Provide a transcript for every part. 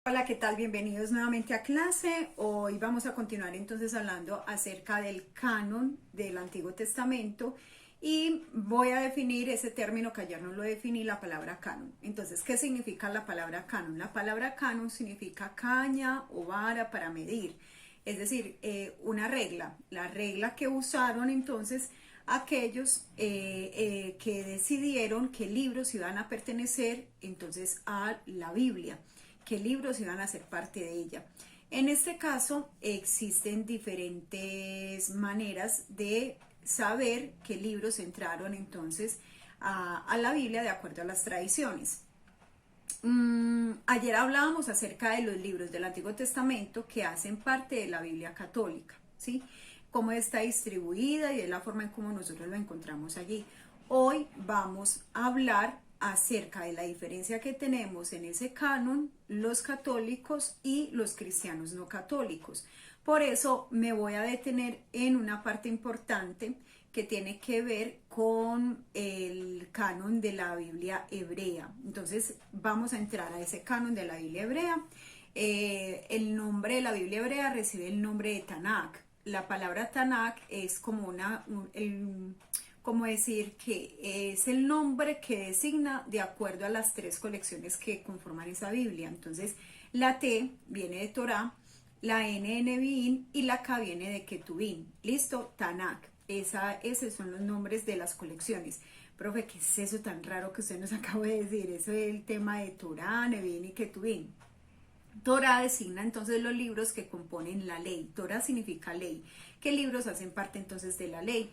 Hola, ¿qué tal? Bienvenidos nuevamente a clase. Hoy vamos a continuar entonces hablando acerca del canon del Antiguo Testamento y voy a definir ese término que ayer no lo definí, la palabra canon. Entonces, ¿qué significa la palabra canon? La palabra canon significa caña o vara para medir, es decir, una regla, la regla que usaron entonces aquellos que decidieron qué libros iban a pertenecer entonces a la Biblia, qué libros iban a ser parte de ella. En este caso existen diferentes maneras de saber qué libros entraron entonces a la Biblia de acuerdo a las tradiciones. Ayer hablábamos acerca de los libros del Antiguo Testamento que hacen parte de la Biblia católica, ¿sí? Cómo está distribuida y de la forma en cómo nosotros lo encontramos allí. Hoy vamos a hablar acerca de la diferencia que tenemos en ese canon los católicos y los cristianos no católicos. Por eso me voy a detener en una parte importante que tiene que ver con el canon de la Biblia hebrea. Entonces vamos a entrar a ese canon de la Biblia hebrea. El nombre de la Biblia hebrea recibe el nombre de Tanakh. La palabra Tanakh es como como decir que es el nombre que designa de acuerdo a las tres colecciones que conforman esa Biblia. Entonces la T viene de Torah, la N de Nevi'im y la K viene de Ketuvim. ¿Listo? Tanakh. Esos son los nombres de las colecciones. Profe, ¿qué es eso tan raro que usted nos acaba de decir? Eso es el tema de Torah, Nevi'im y Ketuvim. Torah designa entonces los libros que componen la ley. Torah significa ley. ¿Qué libros hacen parte entonces de la ley?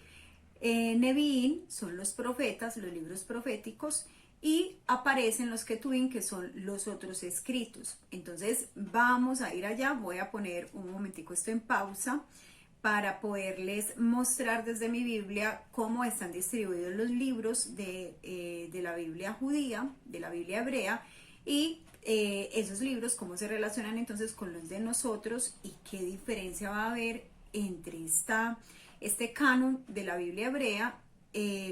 Nevi'im son los profetas, los libros proféticos, y aparecen los Ketuvim, que son los otros escritos. Entonces vamos a ir allá. Voy a poner un momentico esto en pausa para poderles mostrar desde mi Biblia cómo están distribuidos los libros de la Biblia judía, de la Biblia hebrea, y esos libros cómo se relacionan entonces con los de nosotros y qué diferencia va a haber entre este canon de la Biblia hebrea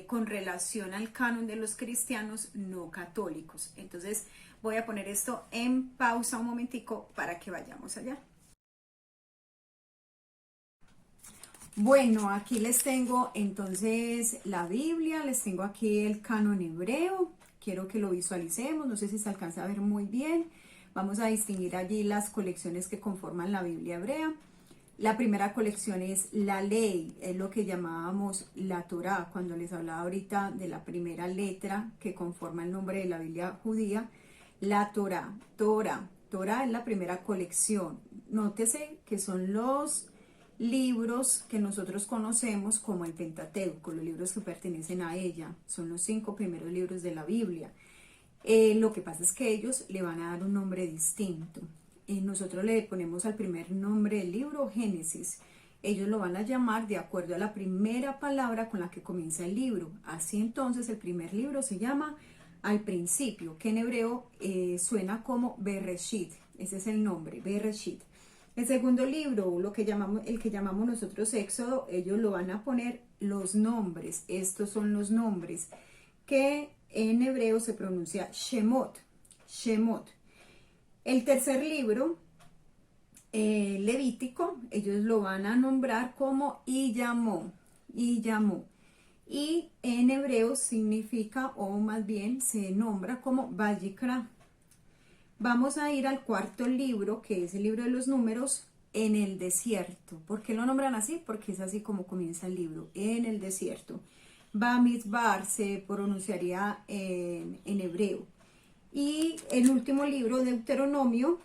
con relación al canon de los cristianos no católicos. Entonces voy a poner esto en pausa un momentico para que vayamos allá. Bueno, aquí les tengo entonces la Biblia, les tengo aquí el canon hebreo. Quiero que lo visualicemos, no sé si se alcanza a ver muy bien. Vamos a distinguir allí las colecciones que conforman la Biblia hebrea. La primera colección es la ley, es lo que llamábamos la Torá, cuando les hablaba ahorita de la primera letra que conforma el nombre de la Biblia judía, la Torá. Torá es la primera colección. Nótese que son los libros que nosotros conocemos como el Pentateuco, los libros que pertenecen a ella, son los 5 primeros libros de la Biblia. Lo que pasa es que ellos le van a dar un nombre distinto. Nosotros le ponemos al primer nombre del libro Génesis. Ellos lo van a llamar de acuerdo a la primera palabra con la que comienza el libro. Así entonces el primer libro se llama Al principio, que en hebreo suena como Bereshit. Ese es el nombre, Bereshit. El segundo libro, el que llamamos nosotros Éxodo, ellos lo van a poner los nombres. Estos son los nombres que en hebreo se pronuncia Shemot. Shemot. El tercer libro, Levítico, ellos lo van a nombrar como Iyamó. Y en hebreo significa, o más bien se nombra como Vayikra. Vamos a ir al cuarto libro, que es el libro de los números, en el desierto. ¿Por qué lo nombran así? Porque es así como comienza el libro, en el desierto. Bamidbar se pronunciaría en hebreo. Y el último libro, Deuteronomio,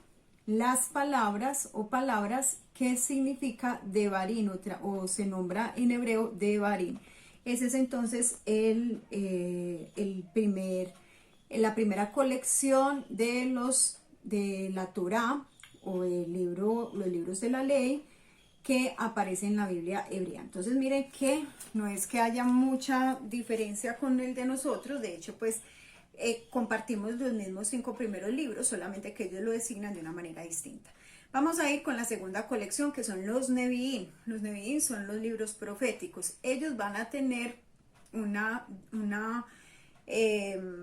las palabras o palabras que significa Devarim, o se nombra en hebreo Devarim. Ese es entonces la primera colección de la Torá o los libros de la ley que aparecen en la Biblia hebrea. Entonces miren que no es que haya mucha diferencia con el de nosotros, de hecho pues compartimos los mismos 5 primeros libros, solamente que ellos lo designan de una manera distinta. Vamos a ir con la segunda colección, que son los Nevi'im. Los Nevi'im son los libros proféticos. Ellos van a tener una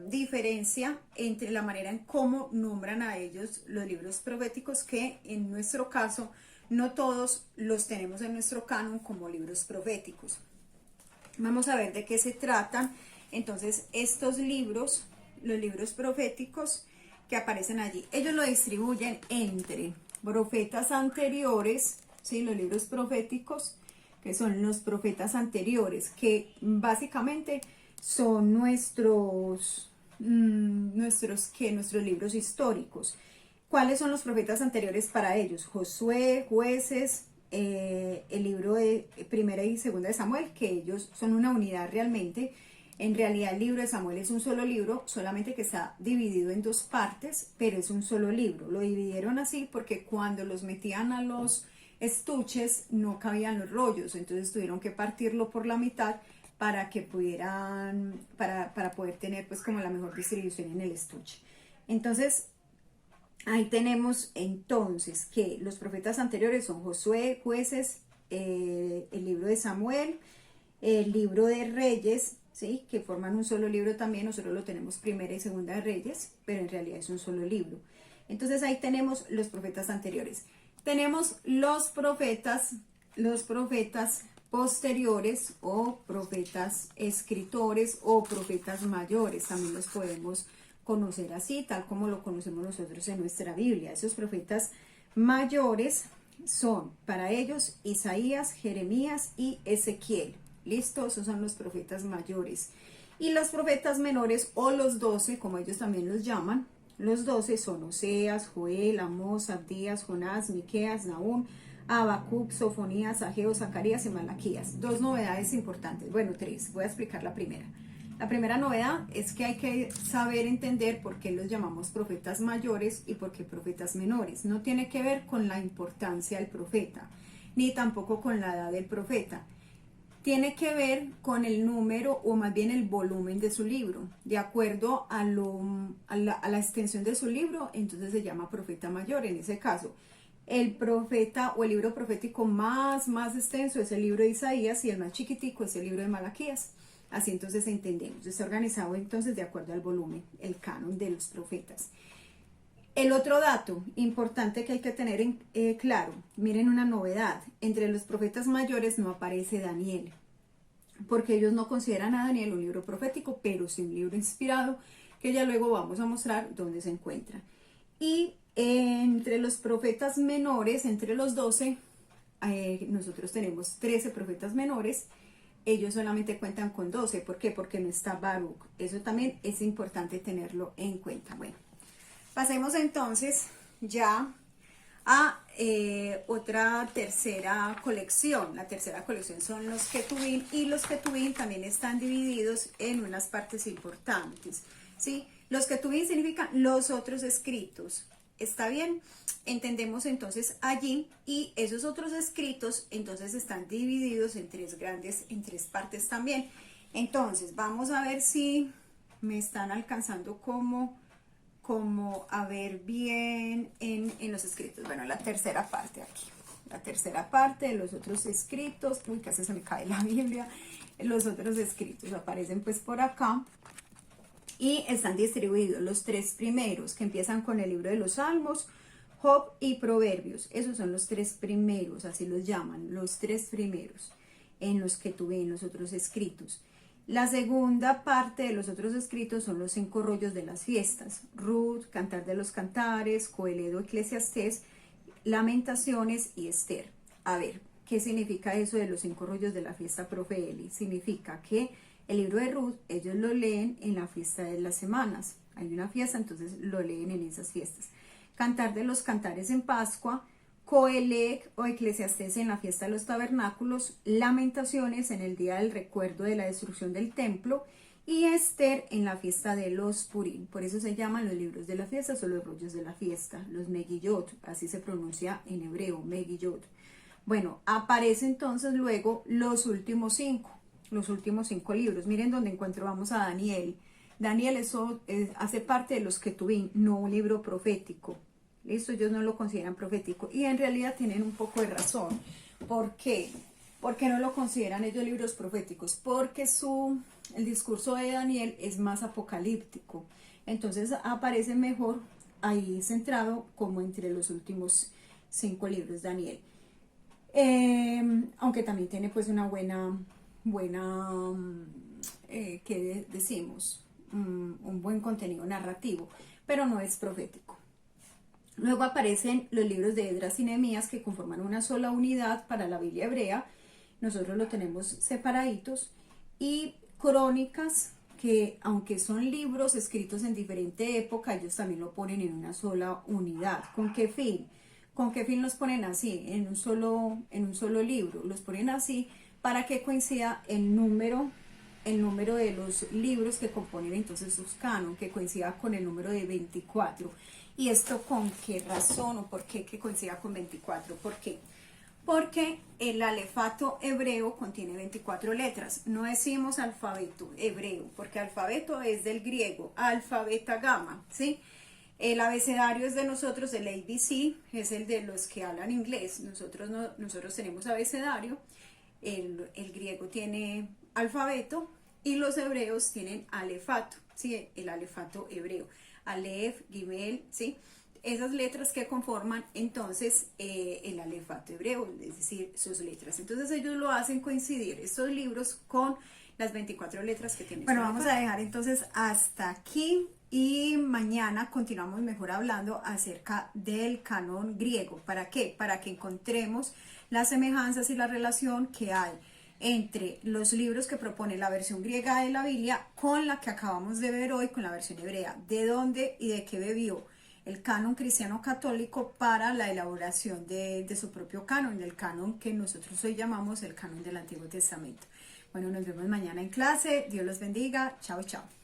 diferencia entre la manera en cómo nombran a ellos los libros proféticos, que en nuestro caso no todos los tenemos en nuestro canon como libros proféticos. Vamos a ver de qué se tratan. Entonces, estos libros, los libros proféticos que aparecen allí, ellos lo distribuyen entre profetas anteriores, ¿sí? Los libros proféticos, que son los profetas anteriores, que básicamente son nuestros libros históricos. ¿Cuáles son los profetas anteriores para ellos? Josué, Jueces, el libro de Primera y Segunda de Samuel, que ellos son una unidad realmente. En realidad el libro de Samuel es un solo libro, solamente que está dividido en dos partes, pero es un solo libro. Lo dividieron así porque cuando los metían a los estuches no cabían los rollos, entonces tuvieron que partirlo por la mitad para que pudieran, para poder tener pues como la mejor distribución en el estuche. Entonces, ahí tenemos entonces que los profetas anteriores son Josué, Jueces, el libro de Samuel, el libro de Reyes, ¿sí? Que forman un solo libro también. Nosotros lo tenemos Primera y Segunda de Reyes, pero en realidad es un solo libro. Entonces ahí tenemos los profetas anteriores. Tenemos los profetas posteriores o profetas escritores o profetas mayores, también los podemos conocer así, tal como lo conocemos nosotros en nuestra Biblia. Esos profetas mayores son para ellos Isaías, Jeremías y Ezequiel. ¿Listo? Esos son los profetas mayores. Y los profetas menores, o los 12, como ellos también los llaman, los 12 son Oseas, Joel, Amós, Abdías, Jonás, Miqueas, Nahum, Habacuc, Sofonías, Ageo, Zacarías y Malaquías. Dos novedades importantes, bueno, tres, voy a explicar la primera. La primera novedad es que hay que saber entender por qué los llamamos profetas mayores y por qué profetas menores. No tiene que ver con la importancia del profeta, ni tampoco con la edad del profeta. Tiene que ver con el número, o más bien el volumen de su libro. De acuerdo a la extensión de su libro, entonces se llama profeta mayor. En ese caso, el profeta o el libro profético más extenso es el libro de Isaías, y el más chiquitico es el libro de Malaquías. Así entonces entendemos. Está organizado entonces de acuerdo al volumen, el canon de los profetas. El otro dato importante que hay que tener claro, miren una novedad, entre los profetas mayores no aparece Daniel, porque ellos no consideran a Daniel un libro profético, pero sí un libro inspirado, que ya luego vamos a mostrar dónde se encuentra. Y entre los profetas menores, entre los 12, nosotros tenemos 13 profetas menores. Ellos solamente cuentan con 12, ¿por qué? Porque no está Baruch. Eso también es importante tenerlo en cuenta. Bueno, pasemos entonces ya a otra tercera colección. La tercera colección son los Ketuvim, y los Ketuvim también están divididos en unas partes importantes, ¿sí? Los Ketuvim significan los otros escritos. ¿Está bien? Entendemos entonces allí, y esos otros escritos entonces están divididos en tres partes también. Entonces vamos a ver si me están alcanzando como a ver bien en los escritos. Bueno, la tercera parte aquí, la tercera parte de los otros escritos. Uy, casi se me cae la Biblia. Los otros escritos aparecen pues por acá y están distribuidos. Los tres primeros, que empiezan con el libro de los Salmos, Job y Proverbios. Esos son los tres primeros, así los llaman, los tres primeros en los que tuve en los otros escritos. La segunda parte de los otros escritos son los 5 rollos de las fiestas: Ruth, Cantar de los Cantares, Coeledo, Eclesiastés, Lamentaciones y Esther. A ver, ¿qué significa eso de los 5 rollos de la fiesta, profe Eli? Significa que el libro de Ruth ellos lo leen en la fiesta de las semanas. Hay una fiesta, entonces lo leen en esas fiestas. Cantar de los Cantares en Pascua, Coelec o Eclesiastés en la fiesta de los tabernáculos, Lamentaciones en el día del recuerdo de la destrucción del templo, y Esther en la fiesta de los Purim. Por eso se llaman los libros de la fiesta o los rollos de la fiesta, los Megillot, así se pronuncia en hebreo, Megillot. Bueno, aparece entonces luego los últimos 5 libros. Miren dónde vamos a Daniel. Daniel hace parte de los Ketuvim, no un libro profético. ¿Listo? Ellos no lo consideran profético, y en realidad tienen un poco de razón. ¿Por qué? ¿Por qué no lo consideran ellos libros proféticos? Porque su el discurso de Daniel es más apocalíptico, entonces aparece mejor ahí centrado como entre los últimos 5 libros de Daniel. Aunque también tiene pues una buena, ¿qué decimos? Un buen contenido narrativo, pero no es profético. Luego aparecen los libros de Esdras y Nehemías, que conforman una sola unidad para la Biblia hebrea. Nosotros lo tenemos separaditos. Y Crónicas, que aunque son libros escritos en diferente época, ellos también lo ponen en una sola unidad. ¿Con qué fin? ¿Con qué fin los ponen así, en un solo libro? Los ponen así para que coincida el número de los libros que componen entonces sus canon, que coincida con el número de 24. ¿Y esto con qué razón o por qué que coincida con 24? ¿Por qué? Porque el alefato hebreo contiene 24 letras. No decimos alfabeto hebreo, porque alfabeto es del griego, alfa, beta, gamma, ¿sí? El abecedario es de nosotros, el ABC, es el de los que hablan inglés. Nosotros tenemos abecedario, el griego tiene alfabeto y los hebreos tienen alefato, ¿sí? El alefato hebreo, alef, gimel, ¿sí? Esas letras que conforman entonces el alefato hebreo, es decir, sus letras. Entonces ellos lo hacen coincidir, estos libros, con las 24 letras que tienen. Bueno, vamos a dejar entonces hasta aquí y mañana continuamos mejor hablando acerca del canon griego. ¿Para qué? Para que encontremos las semejanzas y la relación que hay entre los libros que propone la versión griega de la Biblia con la que acabamos de ver hoy, con la versión hebrea. ¿De dónde y de qué bebió el canon cristiano católico para la elaboración de su propio canon, del canon que nosotros hoy llamamos el canon del Antiguo Testamento? Bueno, nos vemos mañana en clase. Dios los bendiga. Chao, chao.